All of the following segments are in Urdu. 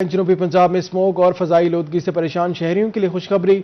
جنوبی پنجاب میں اسموگ اور فضائی آلودگی سے پریشان شہریوں کے لیے خوشخبری۔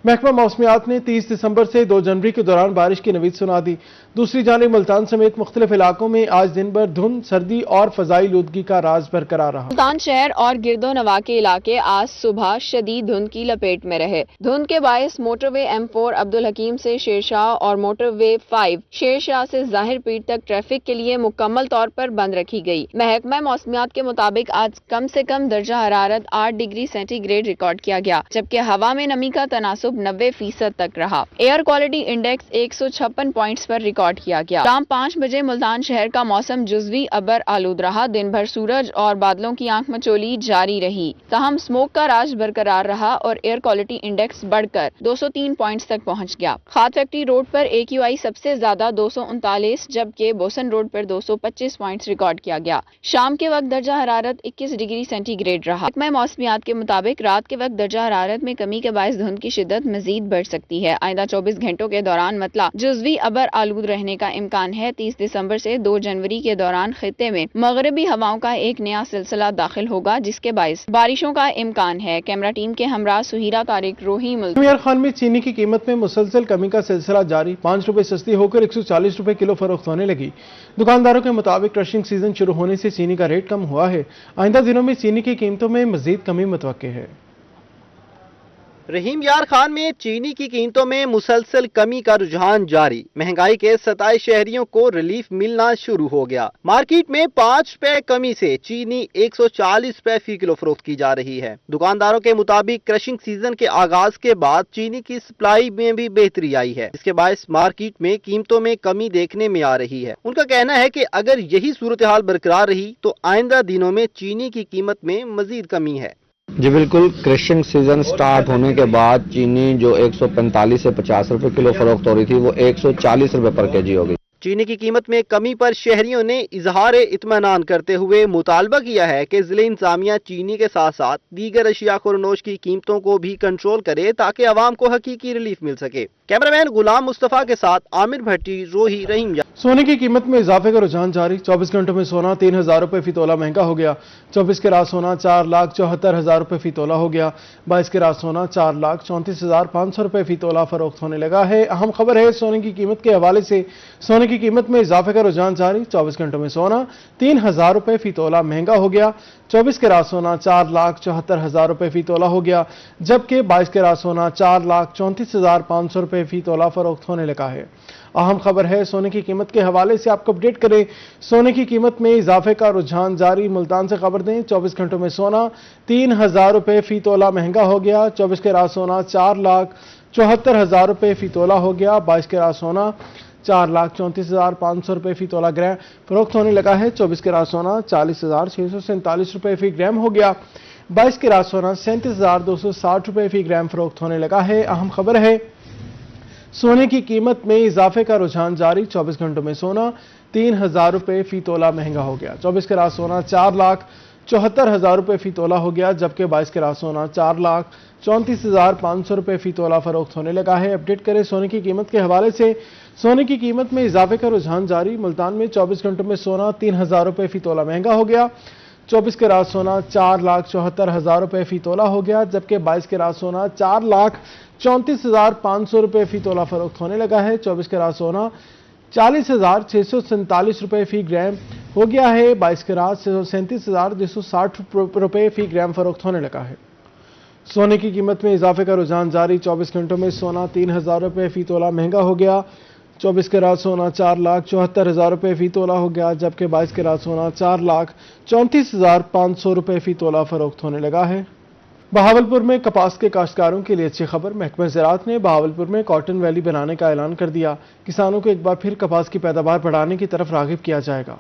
محکمہ موسمیات نے 30 دسمبر سے 2 جنوری کے دوران بارش کی نوید سنا دی۔ دوسری جانب ملتان سمیت مختلف علاقوں میں آج دن بھر دھند، سردی اور فضائی آلودگی کا راز برقرار رہا۔ ملتان شہر اور گرد و نواح کے علاقے آج صبح شدید دھند کی لپیٹ میں رہے۔ دھند کے باعث موٹر وے M4 عبدالحکیم سے شیرشاہ اور موٹر وے 5 شیرشاہ سے ظاہر پیٹ تک ٹریفک کے لیے مکمل طور پر بند رکھی گئی۔ محکمہ موسمیات کے مطابق آج کم سے کم درجہ حرارت 8 ڈگری سینٹی گریڈ ریکارڈ کیا گیا، جبکہ ہوا میں نمی کا تناسب 90% تک رہا۔ ایئر کوالٹی انڈیکس 156 پوائنٹس پر ریکارڈ کیا گیا۔ شام 5 بجے ملتان شہر کا موسم جزوی ابر آلود رہا۔ دن بھر سورج اور بادلوں کی آنکھ مچولی جاری رہی، تاہم اسموک کا راج برقرار رہا اور ایئر کوالٹی انڈیکس بڑھ کر 203 پوائنٹس تک پہنچ گیا۔ کھاد فیکٹری روڈ پر AQI سب سے زیادہ 239 جبکہ بوسن روڈ پر 225 پوائنٹس ریکارڈ کیا گیا۔ شام کے وقت درجہ حرارت 21 ڈگری سینٹی گریڈ رہا۔ محکمہ موسمیات کے مطابق رات کے وقت درجہ حرارت میں کمی کے باعث دھند کی شدت مزید بڑھ سکتی ہے۔ آئندہ 24 گھنٹوں کے دوران مطلع جزوی ابر آلود رہنے کا امکان ہے۔ 30 دسمبر سے 2 جنوری کے دوران خطے میں مغربی ہواؤں کا ایک نیا سلسلہ داخل ہوگا، جس کے باعث بارشوں کا امکان ہے۔ کیمرہ ٹیم کے ہمراہ سہیرہ طارق، روہی ملتان۔ میار خان میں چینی کی قیمت میں مسلسل کمی کا سلسلہ جاری، 5 روپے سستی ہو کر 140 روپے کلو فروخت ہونے لگی۔ دکانداروں کے مطابق کرشنگ سیزن شروع ہونے سے چینی کا ریٹ کم ہوا ہے۔ آئندہ دنوں میں چینی کی قیمتوں میں مزید کمی متوقع ہے۔ رحیم یار خان میں چینی کی قیمتوں میں مسلسل کمی کا رجحان جاری۔ مہنگائی کے ستائے شہریوں کو ریلیف ملنا شروع ہو گیا۔ مارکیٹ میں 5 روپے کمی سے چینی 140 روپے فی کلو فروخت کی جا رہی ہے۔ دکانداروں کے مطابق کرشنگ سیزن کے آغاز کے بعد چینی کی سپلائی میں بھی بہتری آئی ہے، جس کے باعث مارکیٹ میں قیمتوں میں کمی دیکھنے میں آ رہی ہے۔ ان کا کہنا ہے کہ اگر یہی صورتحال برقرار رہی تو آئندہ دنوں میں چینی کی قیمت میں مزید کمی ہے۔ جی بالکل، کرشنگ سیزن سٹارٹ ہونے کے بعد چینی جو 145 سے 50 روپے کلو فروخت ہو رہی تھی وہ 140 روپے پر کیجی ہو گئی۔ چینی کی قیمت میں کمی پر شہریوں نے اظہار اطمینان کرتے ہوئے مطالبہ کیا ہے کہ ضلع انتظامیہ چینی کے ساتھ ساتھ دیگر اشیاء خورنوش کی قیمتوں کو بھی کنٹرول کرے تاکہ عوام کو حقیقی ریلیف مل سکے۔ کیمرہ مین غلام مصطفیٰ کے ساتھ عامر بھٹی، روہی، رحیم یار۔ سونے کی قیمت میں اضافے کا رجحان جاری، 24 گھنٹوں میں سونا 3000 روپے فی تولہ مہنگا ہو گیا۔ 24 کے رات سونا 4,74,000 روپے فی تولہ ہو گیا۔ 22 کے رات سونا 4,34,500 روپے فی تولہ فروخت ہونے لگا ہے۔ اہم خبر ہے سونے کی قیمت کے حوالے سے، سونے کی قیمت میں اضافے کا رجحان جاری، 24 گھنٹوں میں سونا 3,000 روپے فی تولہ مہنگا ہو گیا۔ 24 کے رات سونا 4,74,000 روپے فی تولہ ہو گیا، جبکہ 22 کے رات سونا 4,34,500 روپے فی تولہ فروخت ہونے لگا ہے۔ اہم خبر ہے سونے کی قیمت کے حوالے سے آپ کو اپڈیٹ کریں، سونے کی قیمت میں اضافے کا رجحان جاری۔ ملتان سے خبر دیں، 24 گھنٹوں میں سونا 3,000 روپے فی تولہ مہنگا ہو گیا۔ 24 کے رات سونا 4,74,000 روپے فی تولہ ہو گیا۔ 22 کے رات سونا 4,34,500 روپے فی تولہ گرام فروخت ہونے لگا ہے۔ 24 کے رات سونا 40,647 روپے فی گرام ہو گیا۔ 22 کے رات سونا 37,260 روپے فی گرام فروخت ہونے لگا ہے۔ اہم خبر ہے سونے کی قیمت میں اضافے کا رجحان جاری، 24 گھنٹوں میں سونا 3,000 روپے فی تولہ مہنگا ہو گیا۔ 24 کے رات سونا 4,74,000 روپے فی تولہ ہو گیا، جبکہ 22 کے رات سونا 4,34,500 روپے فی تولہ فروخت ہونے لگا ہے۔ اپڈیٹ کریں سونے کی قیمت کے حوالے سے، سونے کی قیمت میں اضافے کا رجحان جاری۔ ملتان میں 24 گھنٹوں میں سونا 3,000 روپے فی تولہ مہنگا ہو گیا۔ 24 کے رات سونا 4,74,000 روپے فی تولہ ہو گیا، جبکہ 22 کے رات سونا 4,34,500 روپے فی تولہ فروخت ہونے لگا ہے۔ 24 کے رات سونا 40,647 روپے فی گرام ہو گیا ہے۔ 22 کے رات 37,260 روپے فی گرام فروخت ہونے لگا ہے۔ سونے کی قیمت میں اضافے کا رجحان جاری، 24 گھنٹوں میں سونا 3,000 روپے فی تولہ مہنگا ہو گیا۔ 24 کے رات سونا 4,74,000 روپے فی تولہ ہو گیا، جبکہ 22 کے رات سونا 4,34,500 روپے فی تولہ فروخت ہونے لگا ہے۔ بہاولپور میں کپاس کے کاشتکاروں کے لیے اچھی خبر، محکمہ زراعت نے بہاولپور میں کاٹن ویلی بنانے کا اعلان کر دیا۔ کسانوں کو ایک بار پھر کپاس کی پیداوار بڑھانے کی طرف راغب کیا جائے گا۔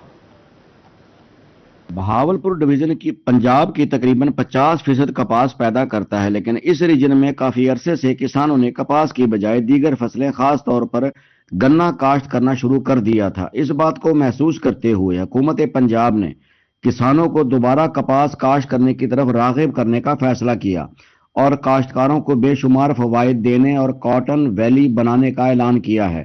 بہاولپور ڈویژن کی پنجاب کی تقریباً 50% کپاس پیدا کرتا ہے، لیکن اس ریجن میں کافی عرصے سے کسانوں نے کپاس کی بجائے دیگر فصلیں خاص طور پر گنا کاشت کرنا شروع کر دیا تھا۔ اس بات کو محسوس کرتے ہوئے حکومت پنجاب نے کسانوں کو دوبارہ کپاس کاشت کرنے کی طرف راغب کرنے کا فیصلہ کیا اور کاشتکاروں کو بے شمار فوائد دینے اور کاٹن ویلی بنانے کا اعلان کیا ہے۔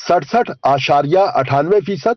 67.98%,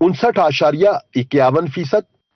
59.51%,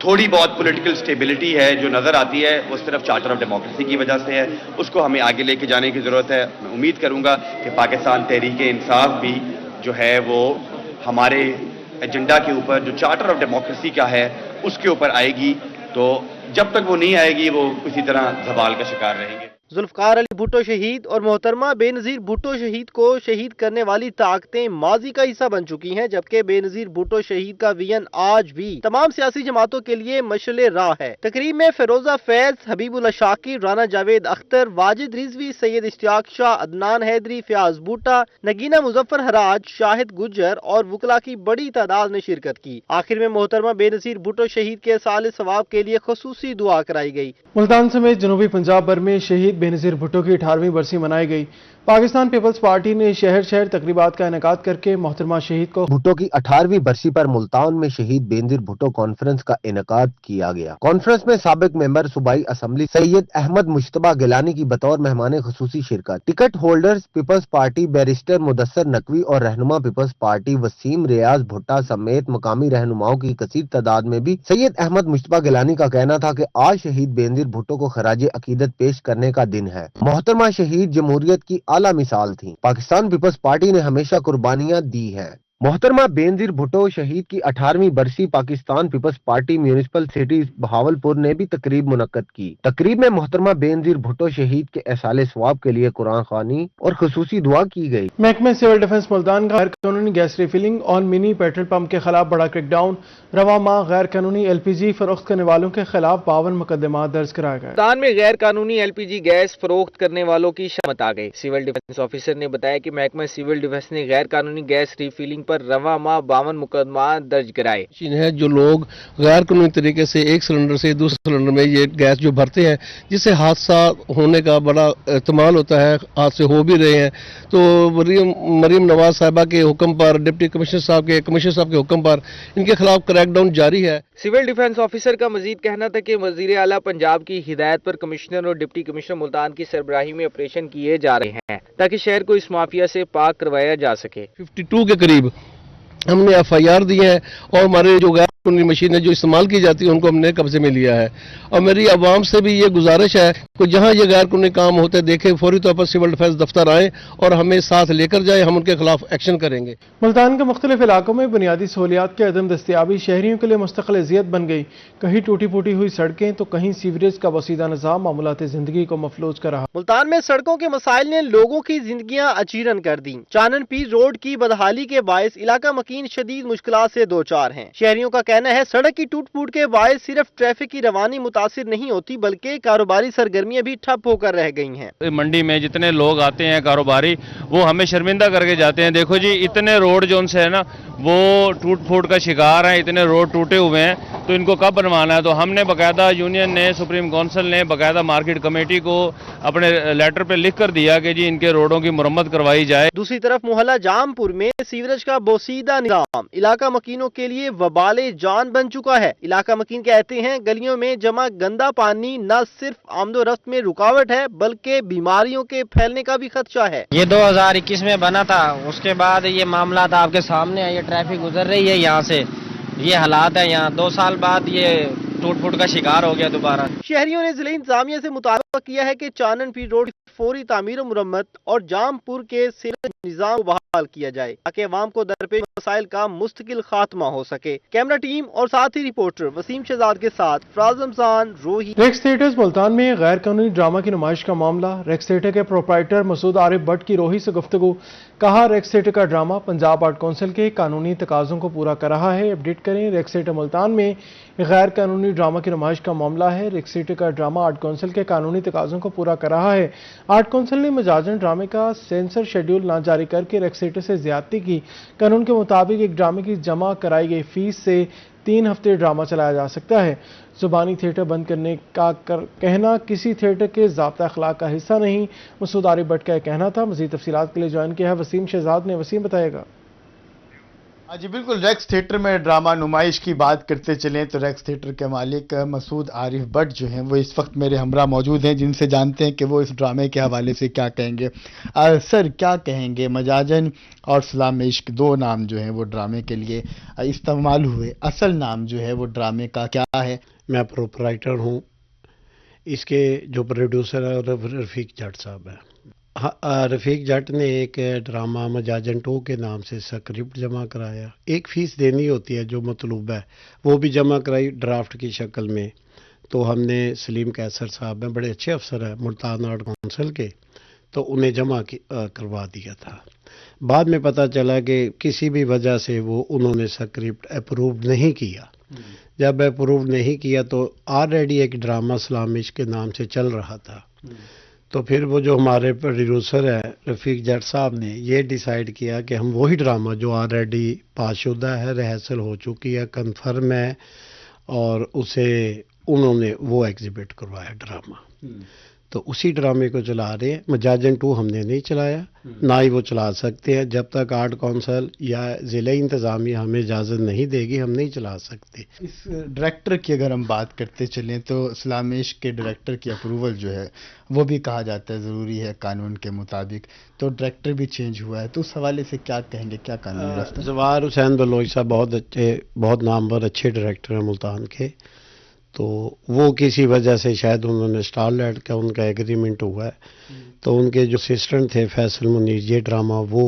تھوڑی بہت پولیٹیکل سٹیبلٹی ہے جو نظر آتی ہے وہ صرف چارٹر آف ڈیموکریسی کی وجہ سے ہے. اس کو ہمیں آگے لے کے جانے کی ضرورت ہے. میں امید کروں گا کہ پاکستان تحریک انصاف بھی جو ہے وہ ہمارے ایجنڈا کے اوپر جو چارٹر آف ڈیموکریسی کا ہے اس کے اوپر آئے گی. تو جب تک وہ نہیں آئے گی وہ کسی طرح زوال کا شکار رہیں گے. ذوالفقار علی بھٹو شہید اور محترمہ بے نظیر بھٹو شہید کو شہید کرنے والی طاقتیں ماضی کا حصہ بن چکی ہیں، جبکہ بے نظیر بھٹو شہید کا ویژن آج بھی تمام سیاسی جماعتوں کے لیے مشعل راہ ہے. تقریب میں فیروزہ فیض، حبیب اللہ شاکر، رانا جاوید اختر، واجد رضوی، سید اشتیاق شاہ، عدنان حیدری، فیاض بوٹا، نگینہ مظفر حراج، شاہد گجر اور وکلاء کی بڑی تعداد نے شرکت کی. آخر میں محترمہ بے نظیر بھٹو شہید کے سال ثواب کے لیے خصوصی دعا کرائی گئی. ملتان سمیت جنوبی پنجاب بھر میں شہید بے نظیر بھٹو کی 18ویں برسی منائی گئی. پاکستان پیپلز پارٹی نے شہر شہر تقریبات کا انعقاد کر کے محترمہ شہید کو بھٹو کی 18ویں برسی پر ملتان میں شہید بے نظیر بھٹو کانفرنس کا انعقاد کیا گیا. کانفرنس میں سابق ممبر صوبائی اسمبلی سید احمد مجتبیٰ گیلانی کی بطور مہمان خصوصی شرکت. Ticket holders Peoples Party barrister Mudassar Naqvi اور رہنما پیپلز پارٹی وسیم ریاض بھٹا سمیت مقامی رہنماؤں کی کثیر تعداد میں بھی سید احمد مجتبیٰ گیلانی کا کہنا تھا کہ آج شہید بے نظیر بھٹو کو خراج عقیدت پیش کرنے کا دن ہے. محترمہ شہید جمہوریت کی اعلیٰ مثال تھیں. پاکستان پیپلز پارٹی نے ہمیشہ قربانیاں دی ہیں. محترمہ بے نظیر بھٹو شہید کی 18ویں برسی Pakistan Peoples Party municipal city Bahawalpur نے بھی تقریب منعقد کی. تقریب میں محترمہ بے نظیر بھٹو شہید کے احصال ثواب کے لیے قرآن خوانی اور خصوصی دعا کی گئی. محکمہ سول ڈیفنس ملتان کا غیر قانونی گیس ریفلنگ اور منی پیٹرول پمپ کے خلاف بڑا کریک ڈاؤن. رواں ماہ غیر قانونی ایل پی جی فروخت کرنے والوں کے خلاف 52 مقدمات درج کرائے گئے. ملتان میں غیر قانونی ایل پی جی گیس فروخت کرنے والوں کی شامت آ گئی. سول ڈیفنس آفیسر نے بتایا کہ محکمہ سول ڈیفنس نے غیر قانونی گیس ریفلنگ پر رواں ماہ 52 مقدمات درج کرائے. ہے جو لوگ غیر قانونی طریقے سے ایک سلنڈر سے دوسرے سلنڈر میں یہ گیس جو بھرتے ہیں جس سے حادثہ ہونے کا بڑا احتمال ہوتا ہے، حادثے ہو بھی رہے ہیں. تو مریم نواز صاحبہ کے حکم پر، ڈپٹی کمشنر صاحب کے حکم پر ان کے خلاف کریک ڈاؤن جاری ہے. سول ڈیفنس آفیسر کا مزید کہنا تھا کہ وزیر اعلیٰ پنجاب کی ہدایت پر کمشنر اور ڈپٹی کمشنر ملتان کی سربراہی میں آپریشن کیے جا رہے ہیں تاکہ شہر کو اس مافیا سے پاک کروایا جا سکے. 52 کے قریب ہم نے ایف آئی آر دی ہیں اور ہمارے جو غیر قانونی مشینیں جو استعمال کی جاتی ہیں ان کو ہم نے قبضے میں لیا ہے. اور میری عوام سے بھی یہ گزارش ہے کہ جہاں یہ غیر قانونی کام ہوتے دیکھیں فوری طور پر سول ڈیفنس دفتر آئیں اور ہمیں ساتھ لے کر جائیں، ہم ان کے خلاف ایکشن کریں گے. ملتان کے مختلف علاقوں میں بنیادی سہولیات کی عدم دستیابی شہریوں کے لیے مستقل اذیت بن گئی. کہیں ٹوٹی پھوٹی ہوئی سڑکیں تو کہیں سیوریج کا وسیدہ نظام معمولات زندگی کو مفلوج کر رہا. ملتان میں سڑکوں کے مسائل نے لوگوں کی زندگیاں اچیرن کر دیں. چانن پیر روڈ کی بدحالی کے باعث علاقہ مکین شدید مشکلات سے دوچار ہیں. شہریوں کا کہنا ہے سڑک کی ٹوٹ پھوٹ کے باعث صرف ٹریفک کی روانی متاثر نہیں ہوتی بلکہ کاروباری سرگرمیاں بھی ٹھپ ہو کر رہ گئی ہیں. منڈی میں جتنے لوگ آتے ہیں کاروباری وہ ہمیں شرمندہ کر کے جاتے ہیں. دیکھو جی اتنے روڈ جو ان سے ہے نا وہ ٹوٹ پھوٹ کا شکار ہیں، اتنے روڈ ٹوٹے ہوئے ہیں تو ان کو کب بنوانا ہے. تو ہم نے باقاعدہ یونین نے، سپریم کونسل نے باقاعدہ مارکیٹ کمیٹی کو اپنے لیٹر پہ لکھ کر دیا کہ جی ان کے روڈوں کی مرمت کروائی جائے. دوسری طرف محلہ جام پور میں سیوریج کا بوسیدہ نظام علاقہ مکینوں کے لیے وبال جان بن چکا ہے. علاقہ مکین کہتے ہیں گلیوں میں جمع گندا پانی نہ صرف آمد و رفت میں رکاوٹ ہے بلکہ بیماریوں کے پھیلنے کا بھی خدشہ ہے. یہ 2021 میں بنا تھا، اس کے بعد یہ معاملات آپ کے سامنے ہیں. یہ ٹریفک گزر رہی ہے یہاں سے، یہ حالات ہیں یہاں. 2 سال بعد یہ ٹوٹ پھوٹ کا شکار ہو گیا دوبارہ. شہریوں نے ضلع انتظامیہ سے مطالبہ کیا ہے کہ چانن پیر روڈ فوری تعمیر و مرمت اور جام پور کے سیوریج نظام کو بحال کیا جائے تاکہ عوام کو درپیش مسائل کا مستقل خاتمہ ہو سکے. کیمرہ ٹیم اور ساتھی رپورٹر وسیم شہزاد کے ساتھ فراز رمضان، روہی. ریکس تھیٹرز ملتان میں غیر قانونی ڈرامہ کی نمائش کا معاملہ. ریکس تھیٹر کے پروپرائٹر مسعود عارف بٹ کی روہی سے گفتگو. کہا ریکس تھیٹر کا ڈرامہ پنجاب آرٹ کونسل کے قانونی تقاضوں کو پورا کر رہا ہے. اپڈیٹ کریں، ریکس تھیٹر ملتان میں غیر قانونی ڈرامہ کی نمائش کا معاملہ ہے. ریکس تھیٹر کا ڈرامہ آرٹ کونسل کے قانونی تقاضوں کو پورا کر رہا ہے. آرٹ کونسل نے مجازن ڈرامے کا سینسر شیڈیول نہ جاری کر کے ریکس تھیٹر سے زیادتی کی. قانون کے مطابق ایک ڈرامے کی جمع کرائی گئی فیس سے 3 ہفتے ڈرامہ چلایا جا سکتا ہے. زبانی تھیٹر بند کرنے کا کہنا کسی تھیٹر کے ضابطہ اخلاق کا حصہ نہیں. مسعود عارف بٹ کا یہ کہنا تھا. مزید تفصیلات کے لیے جوائن کیا ہے وسیم شہزاد نے. وسیم بتائے گا. جی بالکل، ریکس تھیٹر میں ڈرامہ نمائش کی بات کرتے چلیں تو ریکس تھیٹر کے مالک مسعود عارف بٹ جو ہیں وہ اس وقت میرے ہمراہ موجود ہیں، جن سے جانتے ہیں کہ وہ اس ڈرامے کے حوالے سے کیا کہیں گے۔ سر کیا کہیں گے، مجاجن اور سلام عشق دو نام جو ہیں وہ ڈرامے کے لیے استعمال ہوئے، اصل نام جو ہے وہ ڈرامے کا کیا ہے؟ میں پروپرائٹر ہوں، اس کے جو پروڈیوسر ہے رفیق جٹ صاحب ہیں۔ رفیق جٹ نے ایک ڈرامہ مجاجن 2 کے نام سے اسکرپٹ جمع کرایا، 1 فیس دینی ہوتی ہے جو مطلوب ہے، وہ بھی جمع کرائی ڈرافٹ کی شکل میں۔ تو ہم نے سلیم کیسر صاحب ہیں، بڑے اچھے افسر ہیں ملتان آرٹ کونسل کے، تو انہیں جمع کروا دیا تھا۔ بعد میں پتہ چلا کہ کسی بھی وجہ سے انہوں نے اسکرپٹ اپروو نہیں کیا۔ جب اپروو نہیں کیا تو آلریڈی ایک ڈرامہ سلام عشق کے نام سے چل رہا تھا، تو پھر وہ جو ہمارے پروڈیوسر ہیں رفیق جٹ صاحب نے یہ ڈیسائیڈ کیا کہ ہم وہی ڈرامہ جو آلریڈی پاس شدہ ہے، ریہرسل ہو چکی ہے، کنفرم ہے، اور اسے انہوں نے وہ ایگزیبٹ کروایا ڈرامہ، تو اسی ڈرامے کو چلا رہے ہیں۔ مجاجن 2 ہم نے نہیں چلایا، نہ ہی وہ چلا سکتے ہیں، جب تک آرٹ کونسل یا ضلع انتظامیہ ہمیں اجازت نہیں دے گی ہم نہیں چلا سکتے۔ اس ڈائریکٹر کی اگر ہم بات کرتے چلیں تو سلام عشق کے ڈائریکٹر کی اپروول جو ہے وہ بھی کہا جاتا ہے ضروری ہے قانون کے مطابق، تو ڈائریکٹر بھی چینج ہوا ہے، تو اس حوالے سے کیا کہیں گے، کیا قانون رفتہ؟ زوار حسین بلوچ صاحب بہت نامور اچھے ڈائریکٹر ہیں ملتان کے، تو وہ کسی وجہ سے شاید انہوں نے اسٹار لائٹ کا ان کا ایگریمنٹ ہوا ہے، تو ان کے جو اسسٹنٹ تھے فیصل منیر، یہ ڈرامہ وہ